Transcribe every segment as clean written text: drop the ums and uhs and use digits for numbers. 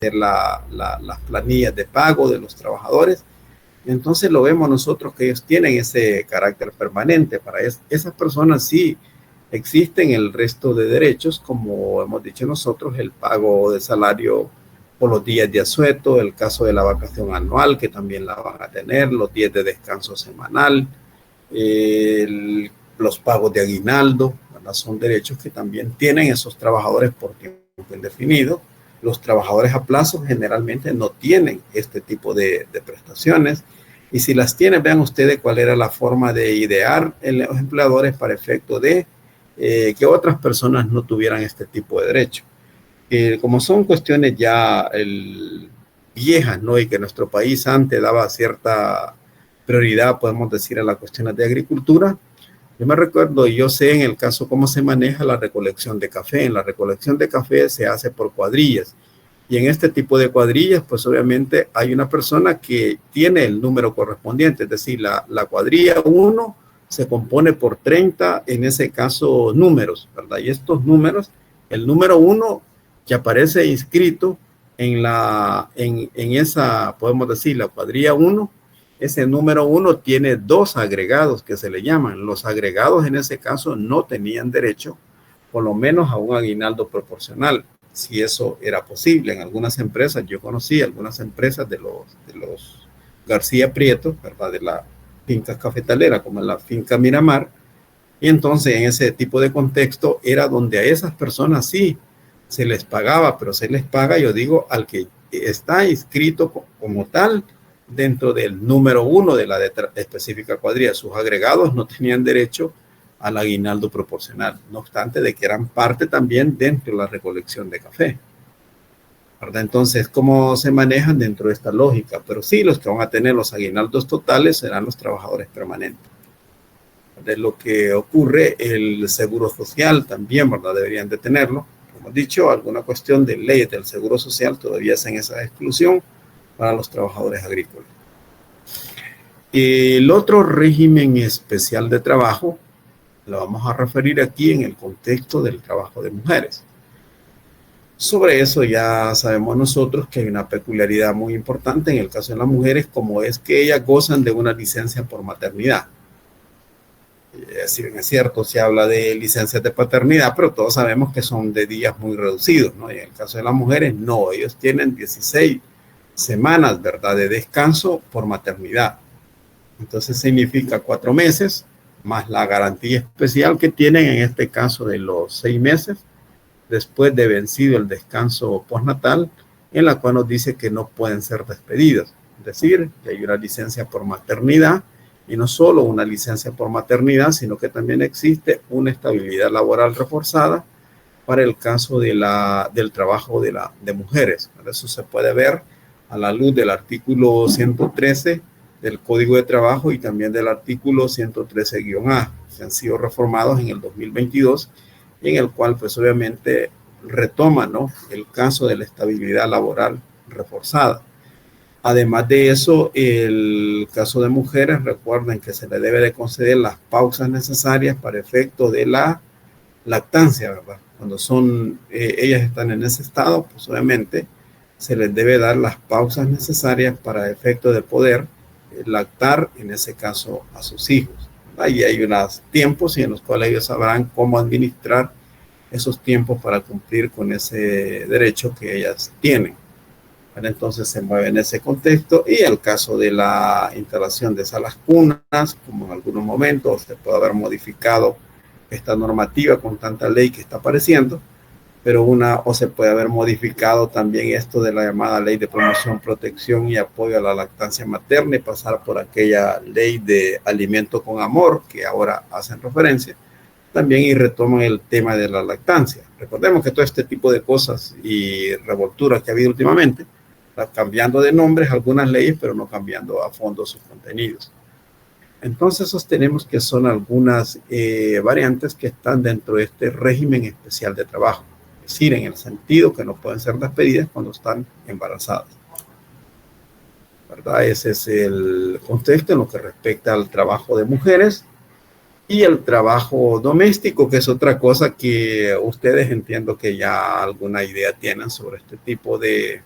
las planillas de pago de los trabajadores. Entonces lo vemos nosotros que ellos tienen ese carácter permanente. Para esas personas sí existen el resto de derechos, como hemos dicho nosotros, el pago de salario por los días de asueto, el caso de la vacación anual, que también la van a tener, los días de descanso semanal, los pagos de aguinaldo, ¿verdad? Son derechos que también tienen esos trabajadores por tiempo indefinido. Los trabajadores a plazo generalmente no tienen este tipo de prestaciones, y si las tienen, vean ustedes cuál era la forma de idear en los empleadores para efecto de que otras personas no tuvieran este tipo de derecho. Como son cuestiones ya viejas, ¿no? Y que nuestro país antes daba cierta prioridad, podemos decir, a las cuestiones de agricultura. Yo me recuerdo, y yo sé en el caso cómo se maneja la recolección de café. En la recolección de café se hace por cuadrillas. Y en este tipo de cuadrillas, pues obviamente hay una persona que tiene el número correspondiente, es decir, la cuadrilla 1 se compone por 30, en ese caso, números, ¿verdad? Y estos números, el número 1 que aparece inscrito en esa, podemos decir, la cuadrilla 1, ese número 1 tiene 2 agregados que se le llaman. Los agregados en ese caso no tenían derecho, por lo menos, a un aguinaldo proporcional, si eso era posible. En algunas empresas, yo conocí algunas empresas de los García Prieto, ¿verdad? De la finca cafetalera, como la finca Miramar, y entonces en ese tipo de contexto era donde a esas personas sí se les pagaba, pero se les paga, yo digo, al que está inscrito como tal dentro del número 1 de la específica cuadrilla. Sus agregados no tenían derecho al aguinaldo proporcional, no obstante de que eran parte también dentro de la recolección de café, ¿verdad? Entonces, ¿cómo se manejan dentro de esta lógica? Pero sí, los que van a tener los aguinaldos totales serán los trabajadores permanentes. De lo que ocurre, el seguro social también, ¿verdad? Deberían de tenerlo. Como he dicho, alguna cuestión de leyes del seguro social todavía hacen esa exclusión para los trabajadores agrícolas. El otro régimen especial de trabajo lo vamos a referir aquí en el contexto del trabajo de mujeres. Sobre eso ya sabemos nosotros que hay una peculiaridad muy importante en el caso de las mujeres, como es que ellas gozan de una licencia por maternidad. Si bien es cierto, se habla de licencias de paternidad, pero todos sabemos que son de días muy reducidos, ¿no? Y en el caso de las mujeres, no, ellos tienen 16 semanas, ¿verdad?, de descanso por maternidad. Entonces significa 4 meses, más la garantía especial que tienen en este caso de los 6 meses, después de vencido el descanso postnatal, en la cual nos dice que no pueden ser despedidas. Es decir, que hay una licencia por maternidad, y no solo una licencia por maternidad, sino que también existe una estabilidad laboral reforzada para el caso del trabajo de mujeres. Eso se puede ver a la luz del artículo 113 del Código de Trabajo y también del artículo 113-A, que han sido reformados en el 2022, y en el cual pues obviamente retoma, ¿no?, el caso de la estabilidad laboral reforzada. Además de eso, el caso de mujeres, recuerden que se le debe de conceder las pausas necesarias para efecto de la lactancia, ¿verdad? Cuando ellas están en ese estado, pues obviamente se les debe dar las pausas necesarias para efecto de poder lactar, en ese caso, a sus hijos, ¿verdad? Y hay unos tiempos en los cuales ellos sabrán cómo administrar esos tiempos para cumplir con ese derecho que ellas tienen. Entonces se mueve en ese contexto. Y el caso de la instalación de salas cunas, como en algunos momentos se puede haber modificado esta normativa con tanta ley que está apareciendo, pero o se puede haber modificado también esto de la llamada ley de promoción, protección y apoyo a la lactancia materna, y pasar por aquella ley de alimento con amor que ahora hacen referencia también, y retoman el tema de la lactancia. Recordemos que todo este tipo de cosas y revolturas que ha habido últimamente, cambiando de nombres algunas leyes, pero no cambiando a fondo sus contenidos. Entonces sostenemos que son algunas variantes que están dentro de este régimen especial de trabajo, es decir, en el sentido que no pueden ser despedidas cuando están embarazadas, ¿verdad? Ese es el contexto en lo que respecta al trabajo de mujeres. Y el trabajo doméstico, que es otra cosa que ustedes, entiendo que ya alguna idea tienen sobre este tipo de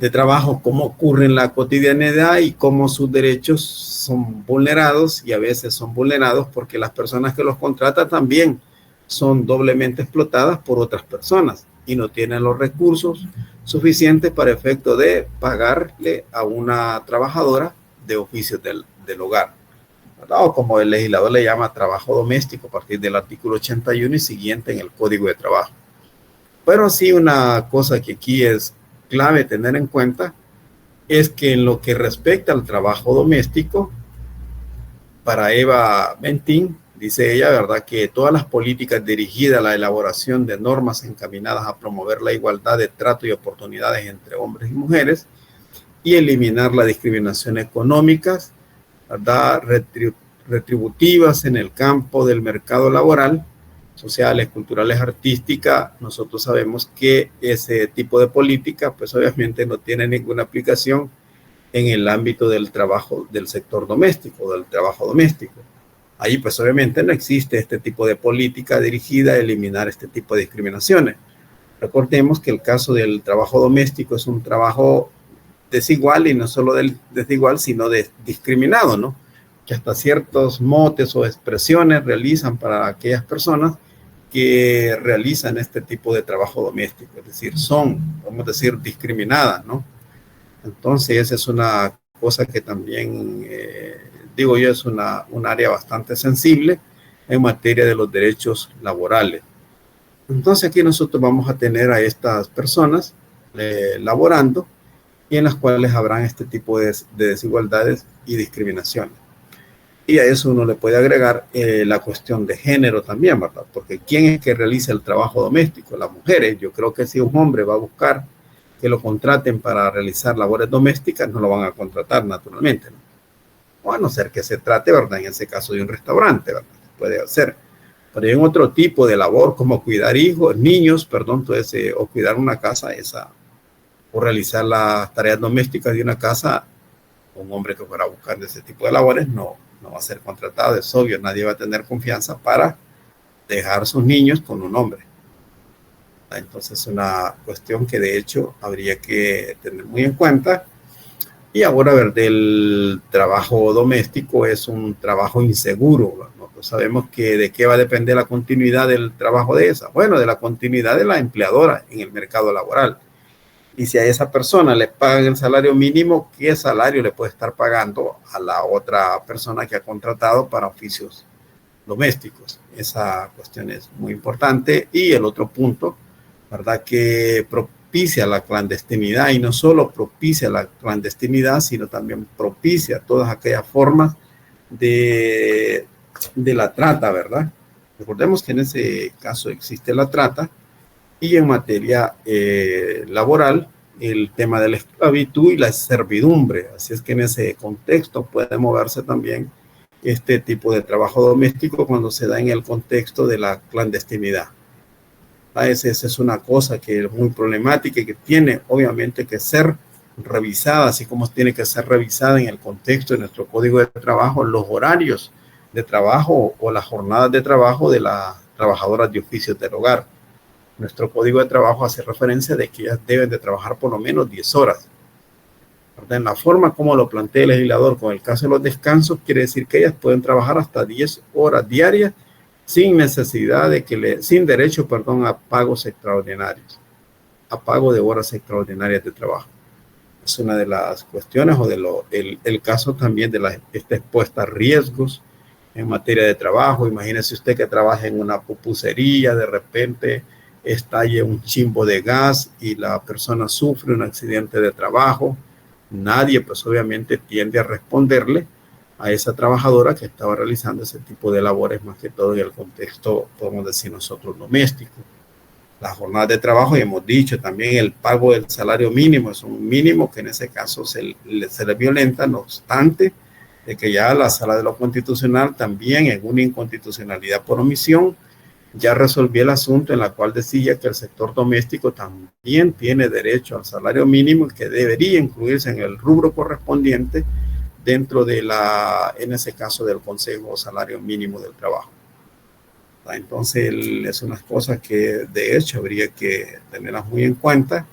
de trabajo, cómo ocurre en la cotidianidad y cómo sus derechos son vulnerados, y a veces son vulnerados porque las personas que los contratan también son doblemente explotadas por otras personas y no tienen los recursos suficientes para efecto de pagarle a una trabajadora de oficios del hogar, ¿verdad? O como el legislador le llama, trabajo doméstico a partir del artículo 81 y siguiente en el Código de Trabajo. Pero sí, una cosa que aquí es clave tener en cuenta es que en lo que respecta al trabajo doméstico, para Eva Bentín, dice ella, ¿verdad?, que todas las políticas dirigidas a la elaboración de normas encaminadas a promover la igualdad de trato y oportunidades entre hombres y mujeres y eliminar la discriminación económicas, ¿verdad?, retributivas en el campo del mercado laboral, sociales, culturales, artísticas. Nosotros sabemos que ese tipo de política, pues obviamente no tiene ninguna aplicación en el ámbito del trabajo del sector doméstico, del trabajo doméstico. Ahí pues obviamente no existe este tipo de política dirigida a eliminar este tipo de discriminaciones. Recordemos que el caso del trabajo doméstico es un trabajo desigual, y no solo desigual, sino discriminado, ¿no? Que hasta ciertos motes o expresiones realizan para aquellas personas que realizan este tipo de trabajo doméstico, es decir, son, vamos a decir, discriminadas, ¿no? Entonces, esa es una cosa que también, digo yo, es un área bastante sensible en materia de los derechos laborales. Entonces, aquí nosotros vamos a tener a estas personas laborando, y en las cuales habrán este tipo de desigualdades y discriminaciones. Y a eso uno le puede agregar la cuestión de género también, ¿verdad? Porque ¿quién es que realiza el trabajo doméstico? Las mujeres. Yo creo que si un hombre va a buscar que lo contraten para realizar labores domésticas, no lo van a contratar naturalmente, ¿no? O a no ser que se trate, ¿verdad?, en ese caso de un restaurante, ¿verdad? Puede ser. Pero hay otro tipo de labor como cuidar niños, entonces, o cuidar una casa, o realizar las tareas domésticas de una casa. Un hombre que fuera a buscar ese tipo de labores no va a ser contratado, es obvio. Nadie va a tener confianza para dejar sus niños con un hombre. Entonces es una cuestión que de hecho habría que tener muy en cuenta. Y ahora, ver, del trabajo doméstico es un trabajo inseguro. Nosotros sabemos que de qué va a depender la continuidad del trabajo de esa. Bueno, de la continuidad de la empleadora en el mercado laboral. Y si a esa persona le pagan el salario mínimo, ¿qué salario le puede estar pagando a la otra persona que ha contratado para oficios domésticos? Esa cuestión es muy importante. Y el otro punto, ¿verdad?, que propicia la clandestinidad, y no solo propicia la clandestinidad, sino también propicia todas aquellas formas de la trata, ¿verdad? Recordemos que en ese caso existe la trata. Y en materia laboral, el tema de la esclavitud y la servidumbre. Así es que en ese contexto puede moverse también este tipo de trabajo doméstico cuando se da en el contexto de la clandestinidad. Esa es una cosa que es muy problemática y que tiene obviamente que ser revisada, así como tiene que ser revisada en el contexto de nuestro Código de Trabajo, los horarios de trabajo o las jornadas de trabajo de las trabajadoras de oficios del hogar. Nuestro Código de Trabajo hace referencia de que ellas deben de trabajar por lo menos 10 horas. En la forma como lo plantea el legislador con el caso de los descansos, quiere decir que ellas pueden trabajar hasta 10 horas diarias sin necesidad sin derecho, a pagos extraordinarios, a pago de horas extraordinarias de trabajo. Es una de las cuestiones, o el caso también de está expuesta a riesgos en materia de trabajo. Imagínese usted que trabaja en una pupusería, de repente estalle un chimbo de gas y la persona sufre un accidente de trabajo. Nadie, pues obviamente, tiende a responderle a esa trabajadora que estaba realizando ese tipo de labores, más que todo en el contexto, podemos decir nosotros, doméstico. Las jornadas de trabajo, y hemos dicho también el pago del salario mínimo, es un mínimo que en ese caso se le violenta, no obstante de que ya la Sala de lo Constitucional también, en una inconstitucionalidad por omisión, ya resolvió el asunto, en la cual decía que el sector doméstico también tiene derecho al salario mínimo, que debería incluirse en el rubro correspondiente dentro de en ese caso, del Consejo Salario Mínimo del Trabajo. Entonces es unas cosas que de hecho habría que tenerlas muy en cuenta.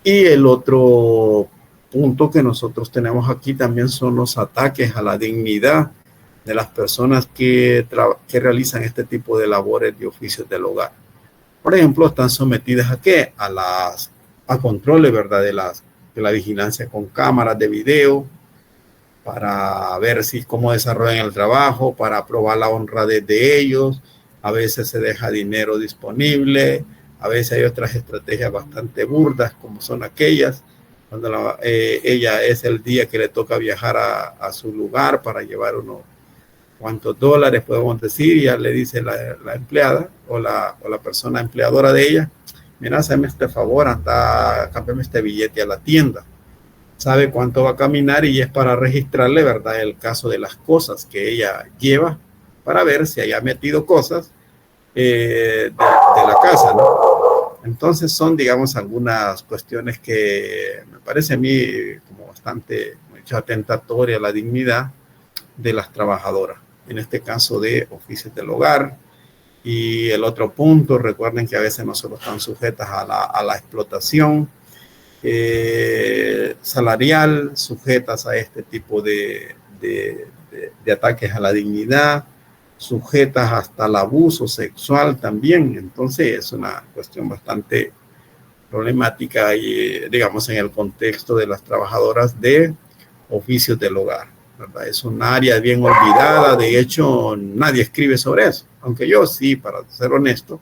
Y el otro punto que nosotros tenemos aquí también son los ataques a la dignidad de las personas que realizan este tipo de labores de oficios del hogar. Por ejemplo, están sometidas a ¿qué? A controles, ¿verdad? De la vigilancia con cámaras de video, para ver si cómo desarrollan el trabajo, para probar la honradez de ellos. A veces se deja dinero disponible, a veces hay otras estrategias bastante burdas, como son aquellas cuando ella es el día que le toca viajar a su lugar para llevar unos cuantos dólares, podemos decir, y ya le dice la empleada o la persona empleadora de ella: mira, hazme este favor, anda, cámbiame este billete a la tienda. Sabe cuánto va a caminar y es para registrarle, ¿verdad?, el caso de las cosas que ella lleva, para ver si haya metido cosas de la casa, ¿no? Entonces son, digamos, algunas cuestiones que me parece a mí como bastante atentatoria a la dignidad de las trabajadoras, en este caso de oficios del hogar. Y el otro punto, recuerden que a veces no solo están sujetas a la explotación salarial, sujetas a este tipo de ataques a la dignidad, sujetas hasta al abuso sexual también. Entonces es una cuestión bastante problemática y, digamos, en el contexto de las trabajadoras de oficios del hogar, ¿verdad? Es un área bien olvidada, de hecho nadie escribe sobre eso, aunque yo sí, para ser honesto,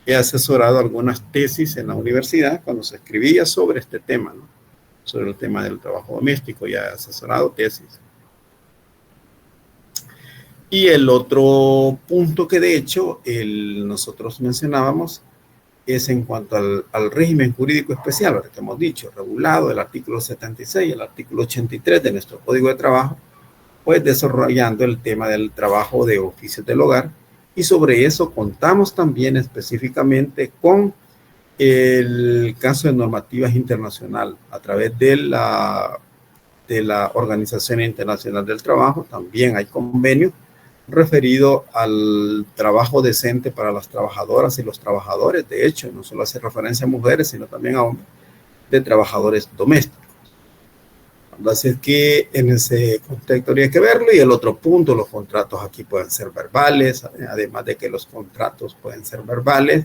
he asesorado algunas tesis en la universidad cuando se escribía sobre este tema, ¿no? Sobre el tema del trabajo doméstico, ya he asesorado tesis. Y el otro punto que de hecho nosotros mencionábamos es en cuanto al régimen jurídico especial, que hemos dicho, regulado el artículo 76 y el artículo 83 de nuestro Código de Trabajo, pues desarrollando el tema del trabajo de oficios del hogar. Y sobre eso contamos también específicamente con el caso de normativas internacional a través de la Organización Internacional del Trabajo. También hay convenios referido al trabajo decente para las trabajadoras y los trabajadores. De hecho, no solo hace referencia a mujeres, sino también a hombres, de trabajadores domésticos. Así es que en ese contexto habría que verlo. Y el otro punto, los contratos aquí pueden ser verbales, además de que los contratos pueden ser verbales.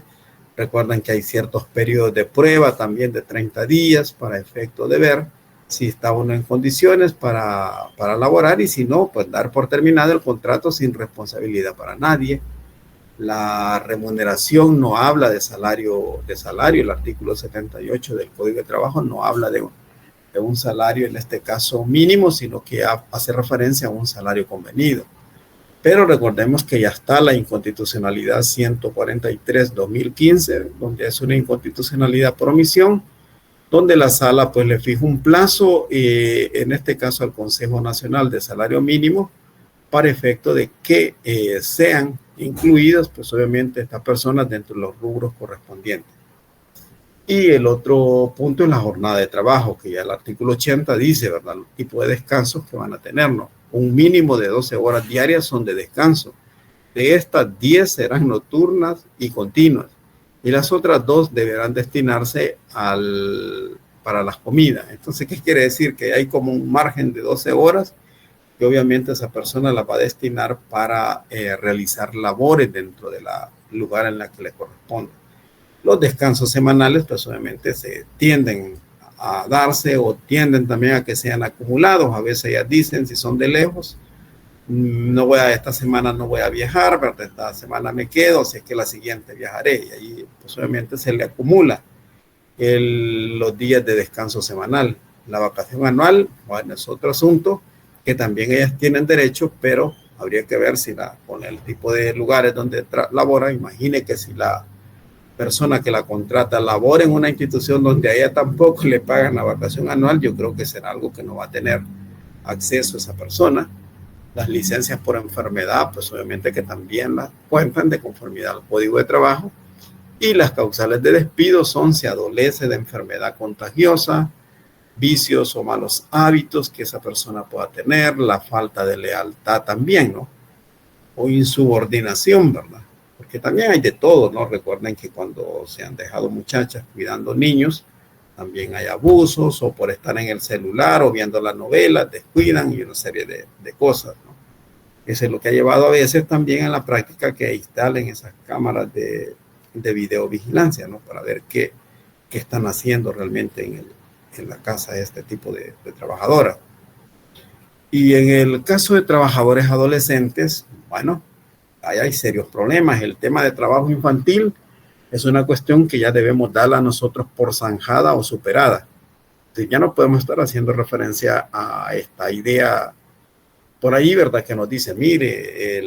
Recuerden que hay ciertos periodos de prueba también de 30 días para efecto de ver si está uno en condiciones para laborar, y si no, pues dar por terminado el contrato sin responsabilidad para nadie. La remuneración no habla de salario. El artículo 78 del Código de Trabajo no habla de un salario, en este caso mínimo, sino que hace referencia a un salario convenido. Pero recordemos que ya está la inconstitucionalidad 143/2015, donde es una inconstitucionalidad por omisión, donde la sala pues le fija un plazo, en este caso al Consejo Nacional de Salario Mínimo, para efecto de que sean incluidas, pues obviamente, estas personas dentro de los rubros correspondientes. Y el otro punto es la jornada de trabajo, que ya el artículo 80 dice, ¿verdad?, el tipo de descansos que van a tener, ¿no? Un mínimo de 12 horas diarias son de descanso. De estas, 10 serán nocturnas y continuas, y las otras 2 deberán destinarse para las comidas. Entonces, ¿qué quiere decir? Que hay como un margen de 12 horas que obviamente esa persona la va a destinar para realizar labores dentro del lugar en la que le corresponde. Los descansos semanales, pues obviamente se tienden a darse, o tienden también a que sean acumulados. A veces ellas dicen, si son de lejos, esta semana no voy a viajar, pero esta semana me quedo, así es que la siguiente viajaré. Y ahí pues obviamente se le acumula los días de descanso semanal. La vacación anual, bueno, es otro asunto que también ellas tienen derecho, pero habría que ver si con el tipo de lugares donde labora. Imagine que si la persona que la contrata labora en una institución donde a ella tampoco le pagan la vacación anual, yo creo que será algo que no va a tener acceso a esa persona. Las licencias por enfermedad, pues obviamente que también las cuentan de conformidad al Código de Trabajo. Y las causales de despido son si adolece de enfermedad contagiosa, vicios o malos hábitos que esa persona pueda tener, la falta de lealtad también, ¿no? O insubordinación, ¿verdad? Porque también hay de todo, ¿no? Recuerden que cuando se han dejado muchachas cuidando niños, también hay abusos, o por estar en el celular o viendo las novelas, descuidan y una serie de cosas, ¿no? Eso es lo que ha llevado a veces también en la práctica que instalen esas cámaras de videovigilancia, ¿no? Para ver qué están haciendo realmente en la casa de este tipo de trabajadoras. Y en el caso de trabajadores adolescentes, bueno, ahí hay serios problemas. El tema de trabajo infantil es una cuestión que ya debemos darla a nosotros por zanjada o superada. Entonces ya no podemos estar haciendo referencia a esta idea por ahí, ¿verdad? Que nos dice, mire,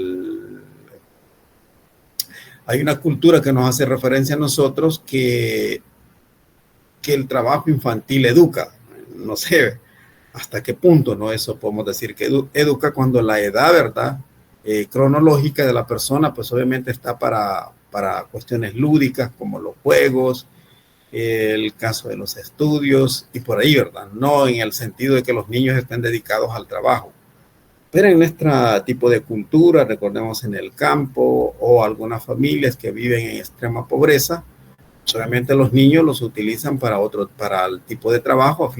hay una cultura que nos hace referencia a nosotros que el trabajo infantil educa. No sé hasta qué punto, ¿no? Eso podemos decir que educa cuando la edad, ¿verdad? Cronológica de la persona, pues obviamente está para cuestiones lúdicas como los juegos, el caso de los estudios y por ahí, ¿verdad? No en el sentido de que los niños estén dedicados al trabajo. Pero en nuestro tipo de cultura, recordemos en el campo o algunas familias que viven en extrema pobreza, solamente los niños los utilizan para el tipo de trabajo.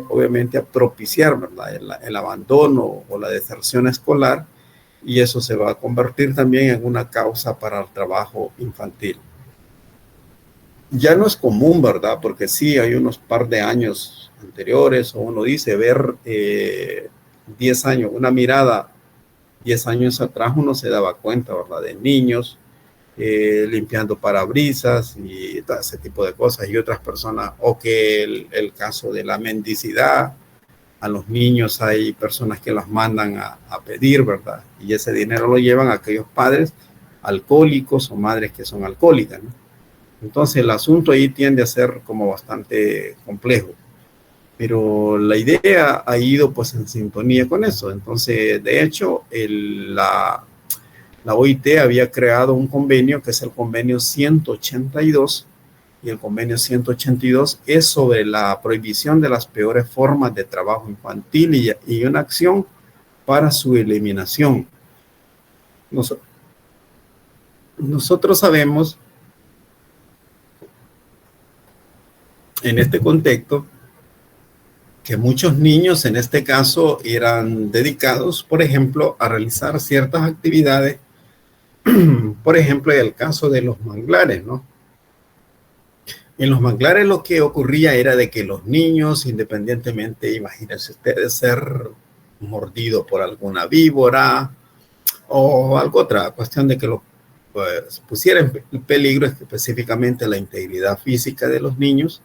Obviamente a propiciar, ¿verdad? El abandono o la deserción escolar, y eso se va a convertir también en una causa para el trabajo infantil. Ya no es común, ¿verdad? Porque sí, hay unos par de años anteriores, o uno dice, ver 10 años, una mirada 10 años atrás, uno se daba cuenta, ¿verdad? De niños limpiando parabrisas y todo ese tipo de cosas, y otras personas, o que el caso de la mendicidad, a los niños hay personas que las mandan a pedir, ¿verdad? Y ese dinero lo llevan a aquellos padres alcohólicos o madres que son alcohólicas, ¿no? Entonces el asunto ahí tiende a ser como bastante complejo, pero la idea ha ido pues en sintonía con eso. Entonces, de hecho, la OIT había creado un convenio que es el convenio 182, y el convenio 182 es sobre la prohibición de las peores formas de trabajo infantil y una acción para su eliminación. Nosotros sabemos en este contexto que muchos niños en este caso eran dedicados, por ejemplo, a realizar ciertas actividades, por ejemplo, en el caso de los manglares, ¿no? En los manglares lo que ocurría era de que los niños, independientemente, imagínense ustedes, ser mordido por alguna víbora o alguna otra cuestión de que lo pues, pusiera en peligro específicamente la integridad física de los niños.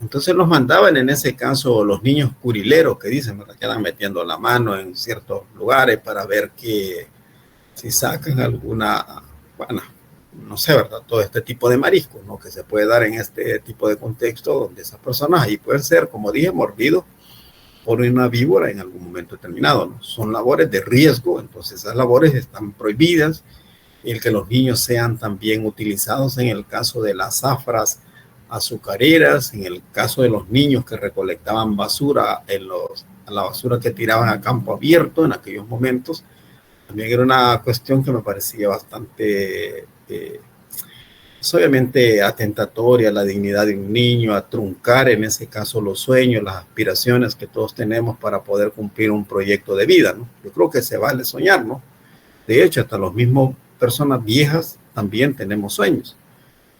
Entonces los mandaban en ese caso los niños curileros que dicen, ¿verdad? Que andan metiendo la mano en ciertos lugares para ver que si sacan alguna, bueno, no sé, ¿verdad? Todo este tipo de mariscos, ¿no? Que se puede dar en este tipo de contexto donde esas personas ahí pueden ser, como dije, mordidos por una víbora en algún momento determinado, ¿no? Son labores de riesgo, entonces esas labores están prohibidas. El que los niños sean también utilizados en el caso de las zafras azucareras, en el caso de los niños que recolectaban basura a la basura que tiraban a campo abierto en aquellos momentos, también era una cuestión que me parecía bastante es obviamente atentatoria a la dignidad de un niño, a truncar en ese caso los sueños, las aspiraciones que todos tenemos para poder cumplir un proyecto de vida, ¿no? Yo creo que se vale soñar, ¿no? De hecho, hasta los mismos personas viejas también tenemos sueños.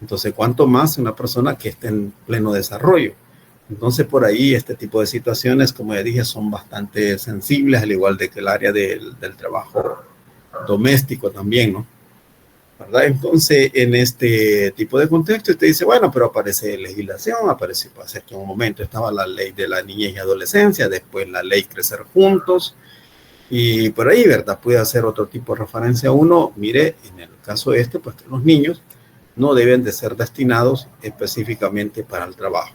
Entonces, ¿cuánto más una persona que esté en pleno desarrollo? Entonces, por ahí, este tipo de situaciones, como ya dije, son bastante sensibles, al igual de que el área del trabajo doméstico también, ¿no? ¿Verdad? Entonces, en este tipo de contexto, usted dice, bueno, pero aparece legislación, aparece, puede ser que en un momento estaba la ley de la niñez y adolescencia, después la ley Crecer Juntos, y por ahí, ¿verdad? Puede hacer otro tipo de referencia a uno. Mire, en el caso este, pues que los niños no deben de ser destinados específicamente para el trabajo.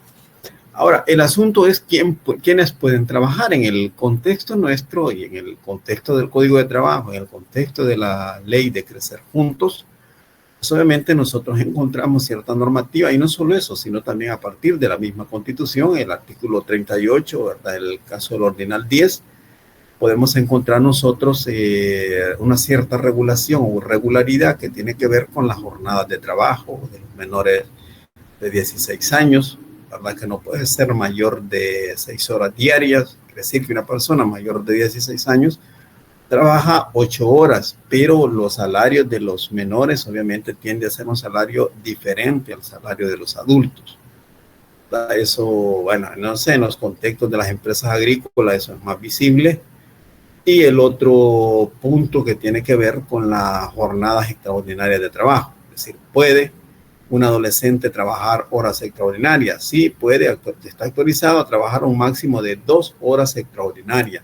Ahora, el asunto es quiénes pueden trabajar en el contexto nuestro y en el contexto del Código de Trabajo, en el contexto de la ley de Crecer Juntos. Pues obviamente nosotros encontramos cierta normativa y no solo eso, sino también a partir de la misma Constitución, el artículo 38, ¿verdad? En el caso del Ordinal 10, podemos encontrar nosotros una cierta regulación o regularidad que tiene que ver con las jornadas de trabajo de los menores de 16 años, ¿verdad? Que no puede ser mayor de 6 horas diarias, es decir, que una persona mayor de 16 años trabaja 8 horas, pero los salarios de los menores obviamente tiende a ser un salario diferente al salario de los adultos. ¿Verdad? Eso, bueno, no sé, en los contextos de las empresas agrícolas eso es más visible. Y el otro punto que tiene que ver con las jornadas extraordinarias de trabajo. Es decir, ¿puede un adolescente trabajar horas extraordinarias? Sí, puede, está autorizado a trabajar un máximo de 2 horas extraordinarias.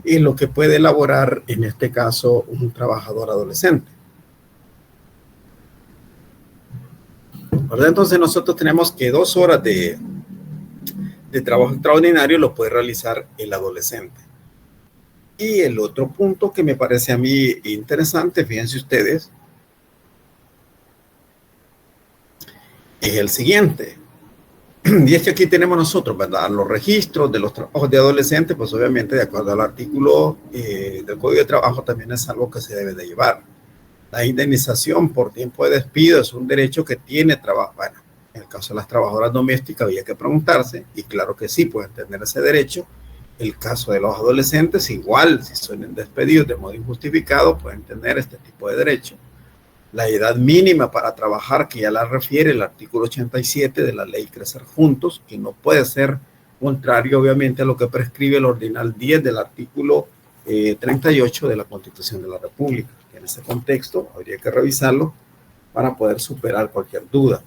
Y lo que puede elaborar, en este caso, un trabajador adolescente. ¿Verdad? Entonces nosotros tenemos que 2 horas de trabajo extraordinario lo puede realizar el adolescente. Y el otro punto que me parece a mí interesante, fíjense ustedes, es el siguiente. Y es que aquí tenemos nosotros, ¿verdad? Los registros de los trabajos de adolescentes, pues obviamente de acuerdo al artículo del Código de Trabajo también es algo que se debe de llevar. La indemnización por tiempo de despido es un derecho que tiene trabajo. Bueno, en el caso de las trabajadoras domésticas había que preguntarse, y claro que sí, pueden tener ese derecho. El caso de los adolescentes, igual, si son despedidos de modo injustificado, pueden tener este tipo de derecho. La edad mínima para trabajar, que ya la refiere el artículo 87 de la ley Crecer Juntos, que no puede ser contrario, obviamente, a lo que prescribe el Ordinal 10 del artículo 38 de la Constitución de la República. En ese contexto, habría que revisarlo para poder superar cualquier duda.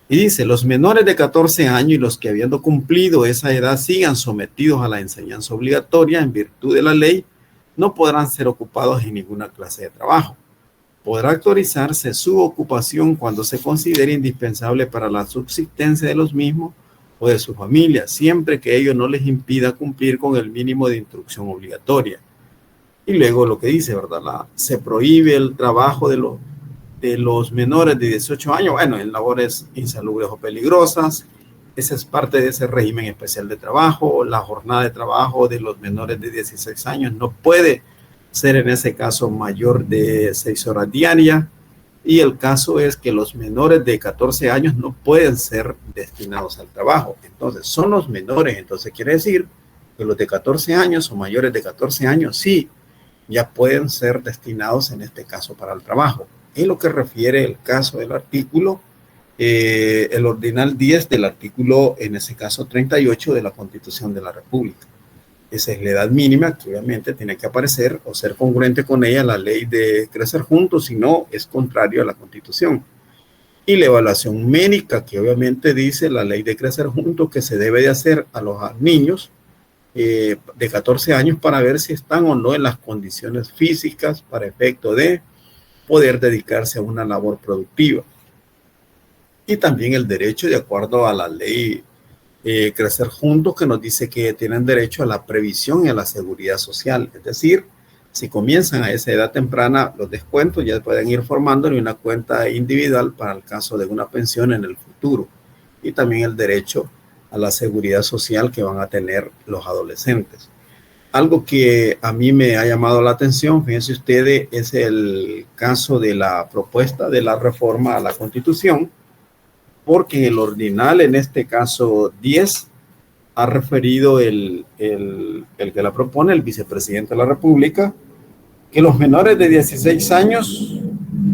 Y dice, los menores de 14 años y los que habiendo cumplido esa edad sigan sometidos a la enseñanza obligatoria en virtud de la ley, no podrán ser ocupados en ninguna clase de trabajo. Podrá autorizarse su ocupación cuando se considere indispensable para la subsistencia de los mismos o de su familia, siempre que ello no les impida cumplir con el mínimo de instrucción obligatoria. Y luego lo que dice, ¿verdad? Se prohíbe el trabajo de los menores de 18 años, bueno, en labores insalubres o peligrosas. Esa es parte de ese régimen especial de trabajo. La jornada de trabajo de los menores de 16 años no puede ser en ese caso mayor de 6 horas diarias. Y el caso es que los menores de 14 años no pueden ser destinados al trabajo. Entonces, son los menores. Entonces, quiere decir que los de 14 años o mayores de 14 años sí, ya pueden ser destinados en este caso para el trabajo. En lo que refiere el caso del artículo, el Ordinal 10 del artículo, en ese caso 38 de la Constitución de la República. Esa es la edad mínima que obviamente tiene que aparecer o ser congruente con ella la ley de Crecer Juntos, si no es contrario a la Constitución. Y la evaluación médica que obviamente dice la ley de Crecer Juntos que se debe de hacer a los niños de 14 años para ver si están o no en las condiciones físicas para efecto de poder dedicarse a una labor productiva. Y también el derecho, de acuerdo a la ley Crecer Juntos, que nos dice que tienen derecho a la previsión y a la seguridad social. Es decir, si comienzan a esa edad temprana, los descuentos ya pueden ir formándole una cuenta individual para el caso de una pensión en el futuro. Y también el derecho a la seguridad social que van a tener los adolescentes. Algo que a mí me ha llamado la atención, fíjense ustedes, es el caso de la propuesta de la reforma a la Constitución, porque en el ordinal, en este caso 10, ha referido el que la propone, el vicepresidente de la República, que los menores de 16 años,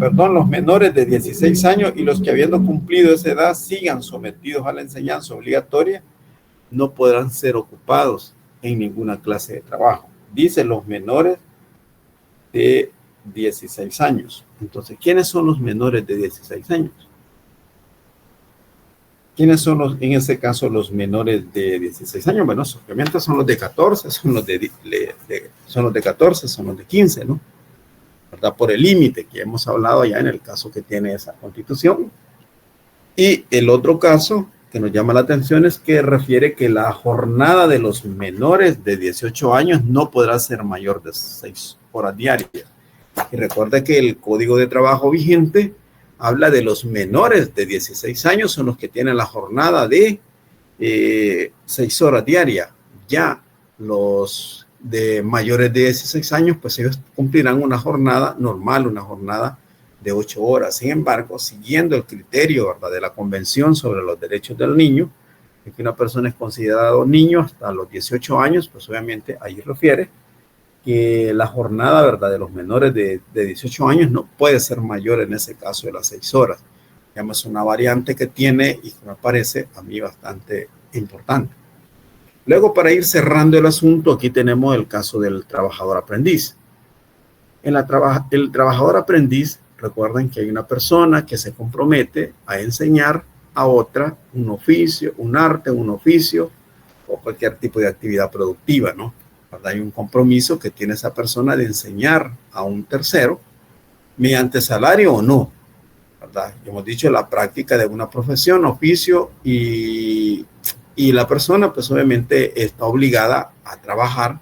los menores de 16 años y los que habiendo cumplido esa edad sigan sometidos a la enseñanza obligatoria, no podrán ser ocupados en ninguna clase de trabajo. Dice los menores de 16 años. Entonces, ¿quiénes son los menores de 16 años? ¿Quiénes son en ese caso los menores de 16 años? Bueno, obviamente son los de 14, son los de 14, son los de 15, ¿no? ¿Verdad? Por el límite que hemos hablado ya en el caso que tiene esa Constitución. Y el otro caso que nos llama la atención es que refiere que la jornada de los menores de 18 años no podrá ser mayor de 6 horas diarias. Y recuerda que el Código de Trabajo vigente habla de los menores de 16 años, son los que tienen la jornada de 6 horas diarias. Ya los de mayores de 16 años, pues ellos cumplirán una jornada normal, una jornada de 8 horas. Sin embargo, siguiendo el criterio, ¿verdad?, de la Convención sobre los Derechos del Niño, de que una persona es considerado niño hasta los 18 años, pues obviamente ahí refiere que la jornada, ¿verdad?, de los menores de 18 años no puede ser mayor en ese caso de las 6 horas. Digamos, es una variante que tiene y que me parece a mí bastante importante. Luego, para ir cerrando el asunto, aquí tenemos el caso del trabajador aprendiz. El trabajador aprendiz, recuerden que hay una persona que se compromete a enseñar a otra un oficio, un arte, un oficio o cualquier tipo de actividad productiva, ¿no? ¿Verdad? Hay un compromiso que tiene esa persona de enseñar a un tercero mediante salario o no, ¿verdad? Hemos dicho la práctica de una profesión, oficio y la persona pues obviamente está obligada a trabajar,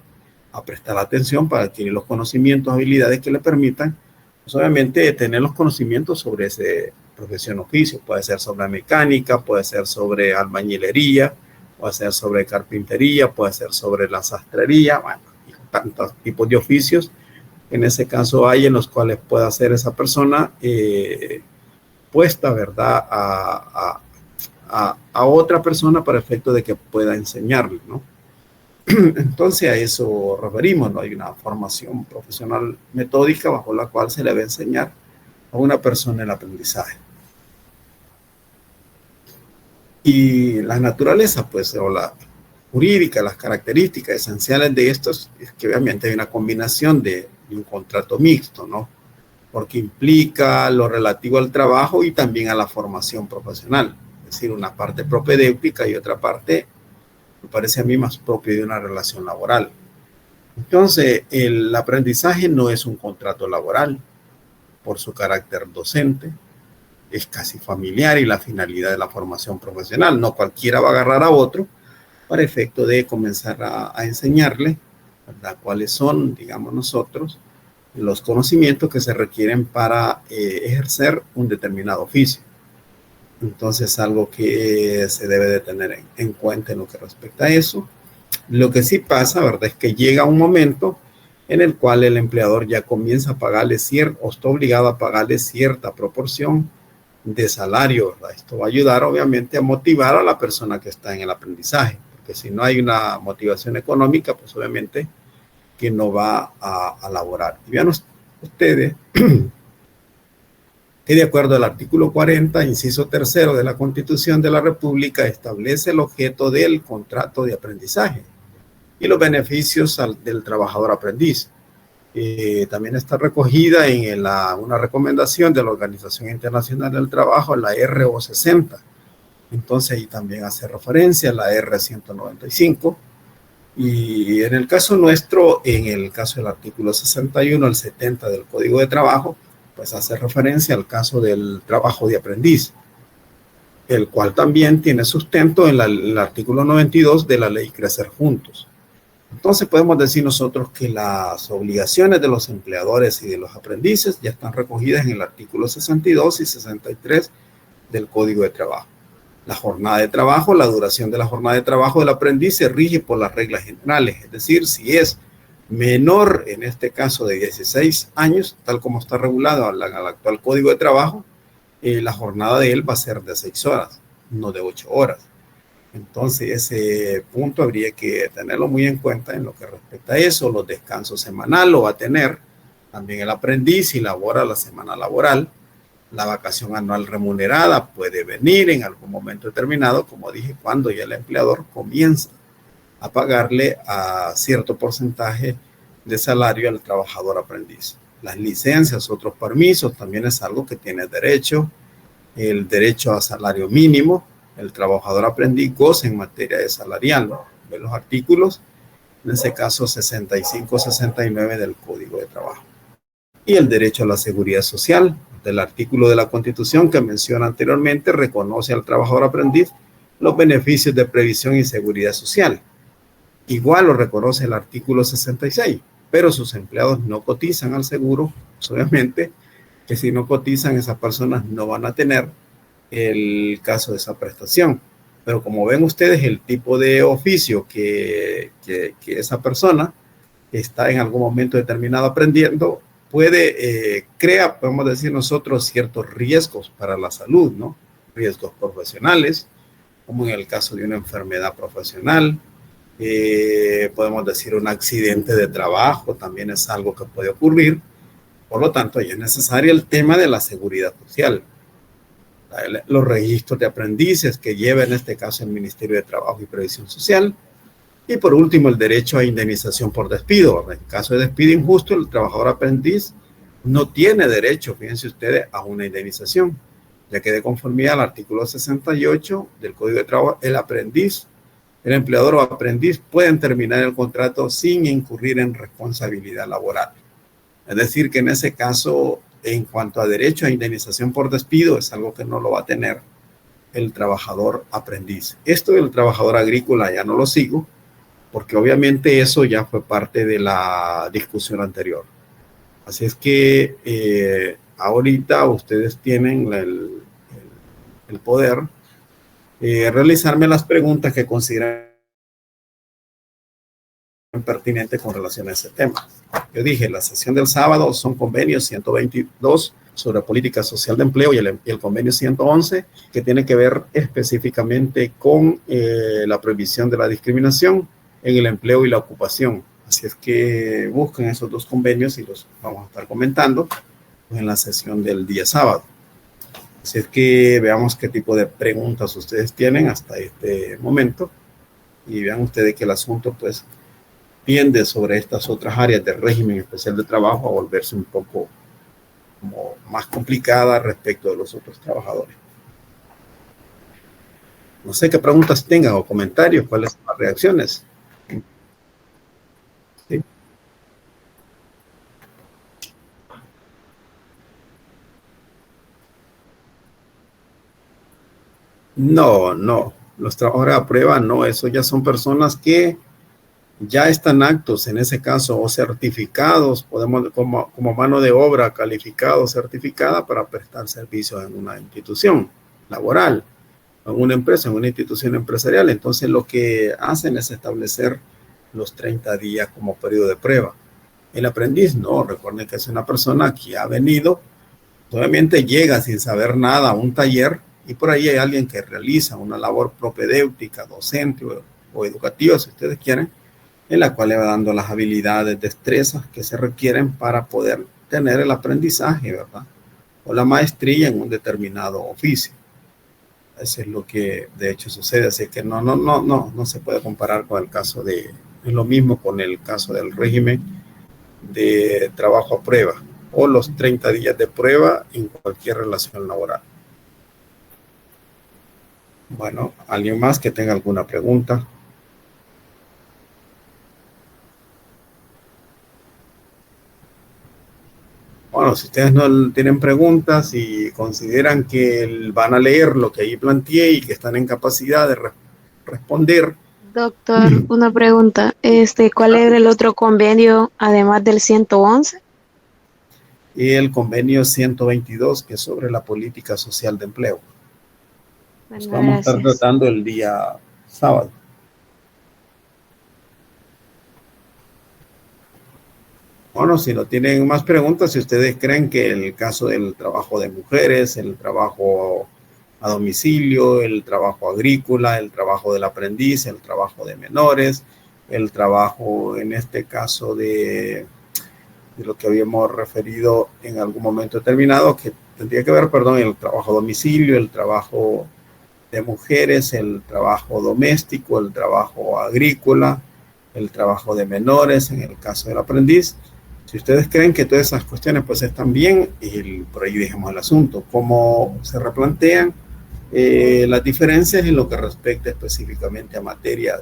a prestar atención para adquirir los conocimientos, habilidades que le permitan, pues obviamente tener los conocimientos sobre esa profesión, oficio. Puede ser sobre mecánica, puede ser sobre albañilería, puede ser sobre carpintería, puede ser sobre la sastrería, bueno, y tantos tipos de oficios en ese caso hay en los cuales puede hacer esa persona puesta, ¿verdad?, a otra persona para efecto de que pueda enseñarle, ¿no? Entonces a eso referimos, ¿no? Hay una formación profesional metódica bajo la cual se le va a enseñar a una persona el aprendizaje. Y la naturaleza, pues, o la jurídica, las características esenciales de estos es que obviamente hay una combinación de un contrato mixto, ¿no? Porque implica lo relativo al trabajo y también a la formación profesional, es decir, una parte propedéutica y otra parte, me parece a mí, más propia de una relación laboral. Entonces, el aprendizaje no es un contrato laboral por su carácter docente, es casi familiar y la finalidad de la formación profesional. No cualquiera va a agarrar a otro para efecto de comenzar a enseñarle, ¿verdad?, cuáles son, digamos nosotros, los conocimientos que se requieren para ejercer un determinado oficio. Entonces, algo que se debe de tener en cuenta en lo que respecta a eso. Lo que sí pasa, ¿verdad?, es que llega un momento en el cual el empleador ya comienza a pagarle o está obligado a pagarle cierta proporción de salario, ¿verdad? Esto va a ayudar, obviamente, a motivar a la persona que está en el aprendizaje, porque si no hay una motivación económica, pues obviamente que no va a laborar. Y vean ustedes que de acuerdo al artículo 40, inciso tercero de la Constitución de la República, establece el objeto del contrato de aprendizaje y los beneficios del trabajador aprendiz. También está recogida en una recomendación de la Organización Internacional del Trabajo, la RO 60. Entonces ahí también hace referencia a la R 195. Y en el caso nuestro, en el caso del artículo 61 al 70 del Código de Trabajo, pues hace referencia al caso del trabajo de aprendiz, el cual también tiene sustento en el artículo 92 de la ley Crecer Juntos. Entonces podemos decir nosotros que las obligaciones de los empleadores y de los aprendices ya están recogidas en el artículo 62 y 63 del Código de Trabajo. La jornada de trabajo, la duración de la jornada de trabajo del aprendiz se rige por las reglas generales, es decir, si es menor, en este caso de 16 años, tal como está regulado al actual Código de Trabajo, la jornada de él va a ser de 6 horas, no de 8 horas. Entonces, ese punto habría que tenerlo muy en cuenta en lo que respecta a eso. Los descansos semanales lo va a tener también el aprendiz si labora la semana laboral. La vacación anual remunerada puede venir en algún momento determinado, como dije, cuando ya el empleador comienza a pagarle a cierto porcentaje de salario al trabajador aprendiz. Las licencias, otros permisos, también es algo que tiene derecho. El derecho a salario mínimo, el trabajador aprendiz goza en materia de salarial, ¿no? De los artículos, en ese caso 65-69 del Código de Trabajo. Y el derecho a la seguridad social, del artículo de la Constitución que menciona anteriormente, reconoce al trabajador aprendiz los beneficios de previsión y seguridad social. Igual lo reconoce el artículo 66, pero sus empleados no cotizan al seguro, pues obviamente que si no cotizan esas personas no van a tener el caso de esa prestación. Pero como ven ustedes, el tipo de oficio que esa persona está en algún momento determinado aprendiendo, crea, podemos decir nosotros, ciertos riesgos para la salud, ¿no? Riesgos profesionales, como en el caso de una enfermedad profesional, podemos decir un accidente de trabajo, también es algo que puede ocurrir. Por lo tanto, ya es necesario el tema de la seguridad social, los registros de aprendices que lleva en este caso el Ministerio de Trabajo y Previsión Social. Y por último, el derecho a indemnización por despido. En caso de despido injusto, el trabajador aprendiz no tiene derecho, fíjense ustedes, a una indemnización, ya que de conformidad al artículo 68 del Código de Trabajo, el empleador o aprendiz pueden terminar el contrato sin incurrir en responsabilidad laboral. Es decir, que en ese caso, en cuanto a derecho a indemnización por despido, es algo que no lo va a tener el trabajador aprendiz. Esto del trabajador agrícola ya no lo sigo, porque obviamente eso ya fue parte de la discusión anterior. Así es que ahorita ustedes tienen el poder realizarme las preguntas que consideran pertinentes con relación a ese tema. Yo dije, la sesión del sábado son convenios 122 sobre política social de empleo y el convenio 111 que tiene que ver específicamente con la prohibición de la discriminación en el empleo y la ocupación. Así es que busquen esos dos convenios y los vamos a estar comentando en la sesión del día sábado. Así es que veamos qué tipo de preguntas ustedes tienen hasta este momento y vean ustedes que el asunto pues tiende sobre estas otras áreas del régimen especial de trabajo a volverse un poco como más complicada respecto de los otros trabajadores. No sé qué preguntas tengan o comentarios, cuáles son las reacciones. ¿Sí? No. Los trabajadores a prueba, no. Eso ya son personas que ya están aptos, en ese caso, o certificados, podemos como mano de obra calificada o certificada para prestar servicios en una institución laboral, en una empresa, en una institución empresarial. Entonces, lo que hacen es establecer los 30 días como periodo de prueba. El aprendiz, no, recuerden que es una persona que ha venido, obviamente llega sin saber nada a un taller y por ahí hay alguien que realiza una labor propedéutica, docente o educativa, si ustedes quieren, en la cual le va dando las habilidades, destrezas que se requieren para poder tener el aprendizaje, ¿verdad? O la maestría en un determinado oficio. Eso es lo que de hecho sucede, así que no se puede comparar con el caso es lo mismo con el caso del régimen de trabajo a prueba o los 30 días de prueba en cualquier relación laboral. Bueno, ¿alguien más que tenga alguna pregunta? Bueno, si ustedes no tienen preguntas y consideran que van a leer lo que ahí planteé y que están en capacidad de responder. Doctor, una pregunta. ¿Cuál era el otro convenio además del 111? Y el convenio 122, que es sobre la política social de empleo. Pues Bueno, vamos a estar gracias. tratando el día sábado. Bueno, si no tienen más preguntas, si ustedes creen que el caso del trabajo de mujeres, el trabajo a domicilio, el trabajo agrícola, el trabajo del aprendiz, el trabajo de menores, el trabajo en este caso de lo que habíamos referido en algún momento determinado, que tendría que ver, perdón, el trabajo a domicilio, el trabajo de mujeres, el trabajo doméstico, el trabajo agrícola, el trabajo de menores, en el caso del aprendiz. Si ustedes creen que todas esas cuestiones pues están bien, y por ahí dejemos el asunto. Cómo se replantean las diferencias en lo que respecta específicamente a materia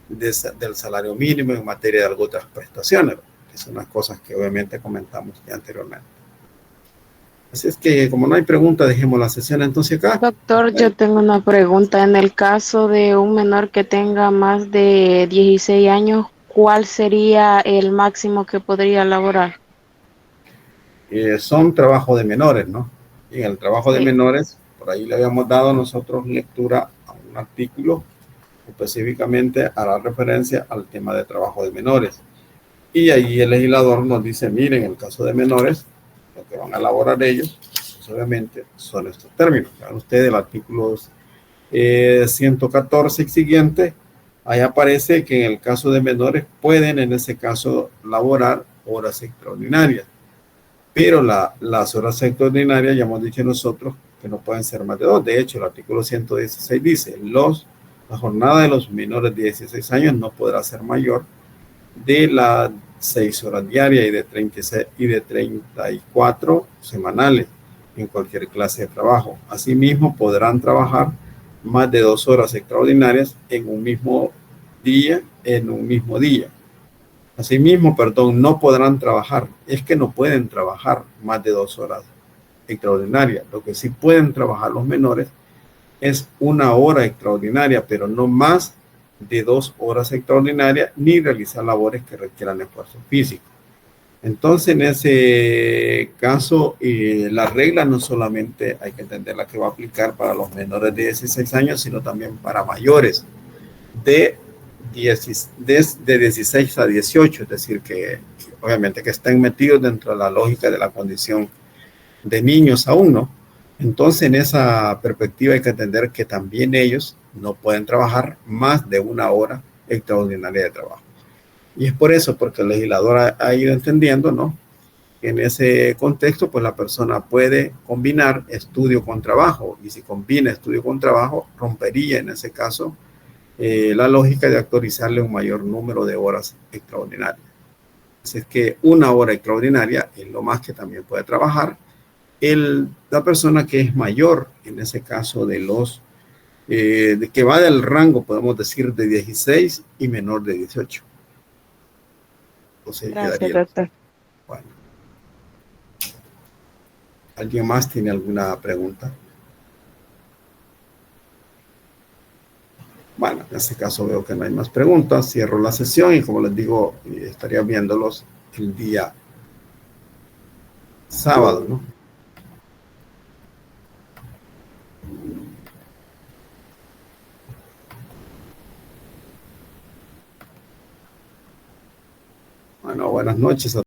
del salario mínimo, en materia de algunas otras prestaciones, que son las cosas que obviamente comentamos ya anteriormente. Así es que como no hay pregunta, dejemos la sesión entonces acá. Doctor, yo tengo una pregunta. En el caso de un menor que tenga más de 16 años, ¿cuál sería el máximo que podría laborar? Son trabajo de menores, ¿no? Y en el trabajo de Sí. menores, por ahí le habíamos dado nosotros lectura a un artículo específicamente a la referencia al tema de trabajo de menores. Y ahí el legislador nos dice, miren, en el caso de menores, lo que van a elaborar ellos, pues obviamente son estos términos. Vean ustedes el artículo 114 y siguiente, ahí aparece que en el caso de menores pueden en ese caso laborar horas extraordinarias. Pero las horas extraordinarias, ya hemos dicho nosotros, que no pueden ser más de dos. De hecho, el artículo 116 dice, la jornada de los menores de 16 años no podrá ser mayor de las 6 horas diarias y de 34 semanales en cualquier clase de trabajo. Asimismo, podrán trabajar más de 2 horas extraordinarias en un mismo día, Asimismo, perdón, no podrán trabajar. Es que no pueden trabajar más de 2 horas extraordinarias. Lo que sí pueden trabajar los menores es 1 hora extraordinaria, pero no más de 2 horas extraordinarias, ni realizar labores que requieran esfuerzo físico. Entonces, en ese caso, la regla no solamente hay que entender la que va a aplicar para los menores de 16 años, sino también para mayores de 16 a 18, es decir, que obviamente que estén metidos dentro de la lógica de la condición de niños aún, ¿no? Entonces, en esa perspectiva hay que entender que también ellos no pueden trabajar más de 1 hora extraordinaria de trabajo. Y es por eso, porque el legislador ha ido entendiendo, ¿no? Que en ese contexto, pues la persona puede combinar estudio con trabajo, y si combina estudio con trabajo, rompería en ese caso la lógica de autorizarle un mayor número de horas extraordinarias. Así es que 1 hora extraordinaria es lo más que también puede trabajar la persona que es mayor, en ese caso de que va del rango, podemos decir, de 16 y menor de 18. Entonces Gracias, quedaría. doctor. Bueno, ¿alguien más tiene alguna pregunta? Bueno, en este caso veo que no hay más preguntas. Cierro la sesión y como les digo, estaría viéndolos el día sábado, ¿no? Bueno, buenas noches a